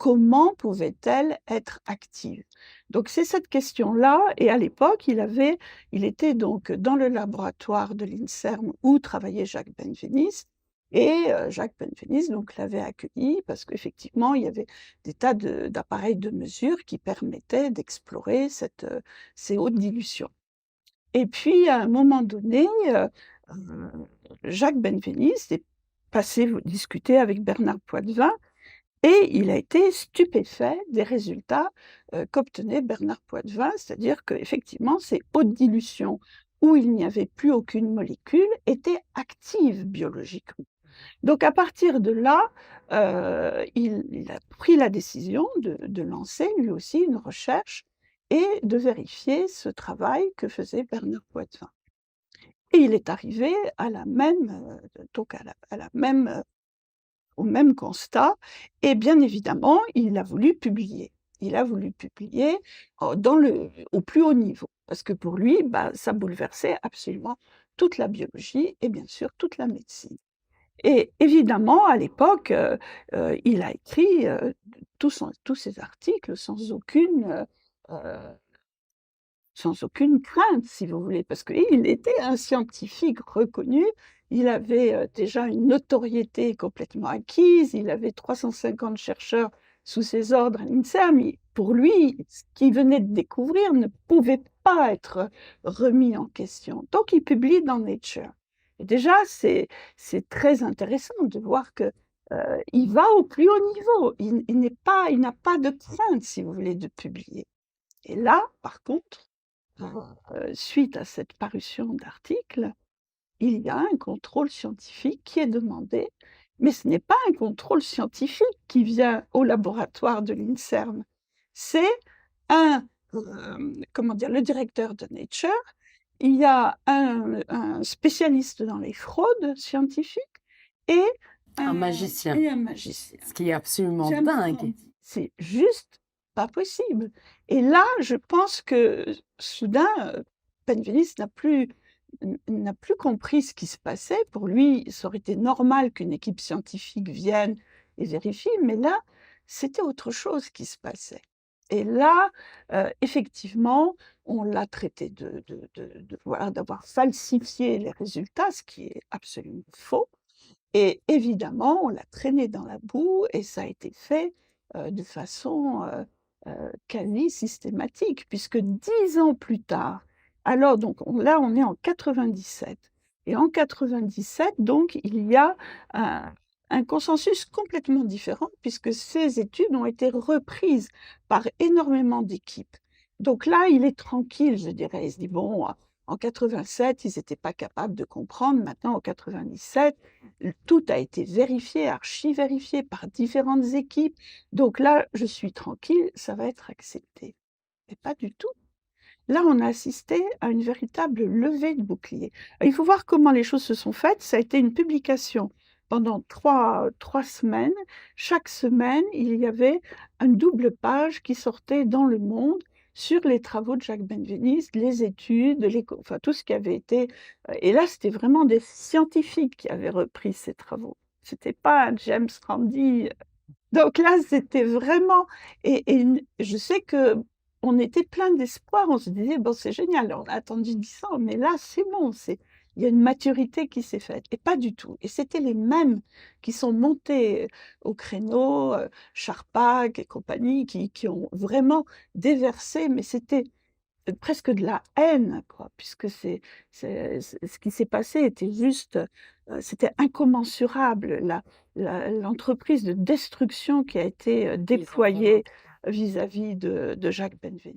comment pouvait-elle être active? Donc c'est cette question-là et à l'époque, il était donc dans le laboratoire de l'INSERM où travaillait Jacques Benveniste et Jacques Benveniste donc l'avait accueilli parce qu'effectivement, il y avait des tas d'appareils de mesure qui permettaient d'explorer ces hautes dilutions. Et puis à un moment donné, heu, Jacques Benveniste est passé discuter avec Bernard Poitvin et il a été stupéfait des résultats, qu'obtenait Bernard Poitvin. C'est-à-dire qu'effectivement, ces hautes dilutions où il n'y avait plus aucune molécule étaient actives biologiquement. Donc à partir de là, il a pris la décision de lancer lui aussi une recherche et de vérifier ce travail que faisait Bernard Poitvin. Et il est arrivé à la même, donc à la même, au même constat et bien évidemment, il a voulu publier. Il a voulu publier, au plus haut niveau parce que pour lui, bah, ça bouleversait absolument toute la biologie et bien sûr toute la médecine. Et évidemment, à l'époque, il a écrit, tous ses articles sans aucune crainte, si vous voulez, parce qu'il était un scientifique reconnu. Il avait, déjà une notoriété complètement acquise. Il avait 350 chercheurs sous ses ordres à l'INSERM. Pour lui, ce qu'il venait de découvrir ne pouvait pas être remis en question. Donc il publie dans Nature. Et déjà, c'est très intéressant de voir que, il va au plus haut niveau. Il n'a pas de crainte, si vous voulez, de publier. Et là, par contre, suite à cette parution d'articles, il y a un contrôle scientifique qui est demandé, mais ce n'est pas un contrôle scientifique qui vient au laboratoire de l'INSERM. C'est comment dire? Le directeur de Nature, il y a un spécialiste dans les fraudes scientifiques et Un un magicien, un magicien. ce qui est absolument J'aime dingue. C'est juste pas possible. Et là, je pense que soudain, Penvélis n'a plus compris ce qui se passait. Pour lui, ça aurait été normal qu'une équipe scientifique vienne et vérifie, mais là, c'était autre chose qui se passait. Et là, effectivement, on l'a traité voilà, d'avoir falsifié les résultats, ce qui est absolument faux. Et évidemment, on l'a traîné dans la boue et ça a été fait, de façon, quasi systématique puisque 10 ans plus tard, alors donc on est en 97 et en 97 donc il y a un consensus complètement différent puisque ces études ont été reprises par énormément d'équipes. Donc là, il est tranquille, je dirais. Il se dit: «Bon, en 87, ils étaient pas capables de comprendre, maintenant en 97, tout a été vérifié, archi-vérifié par différentes équipes. Donc là, je suis tranquille, ça va être accepté». Mais pas du tout. Là, on a assisté à une véritable levée de bouclier. Il faut voir comment les choses se sont faites. Ça a été une publication pendant trois semaines. Chaque semaine, il y avait une double page qui sortait dans Le Monde sur les travaux de Jacques Benveniste, les études, enfin tout ce qui avait été. Et là, c'était vraiment des scientifiques qui avaient repris ces travaux. C'était pas un James Randi. Donc là, c'était vraiment et je sais qu'on était plein d'espoir. On se disait: «Bon, c'est génial, on a attendu 10 ans, mais là, c'est bon, il y a une maturité qui s'est faite» et pas du tout et c'était les mêmes qui sont montés, au créneau, Charpak et compagnie, qui ont vraiment déversé, mais c'était presque de la haine, quoi, puisque c'est ce qui s'est passé était juste, c'était incommensurable. L'entreprise de destruction qui a été, déployée vis-à-vis de Jacques Benveniste.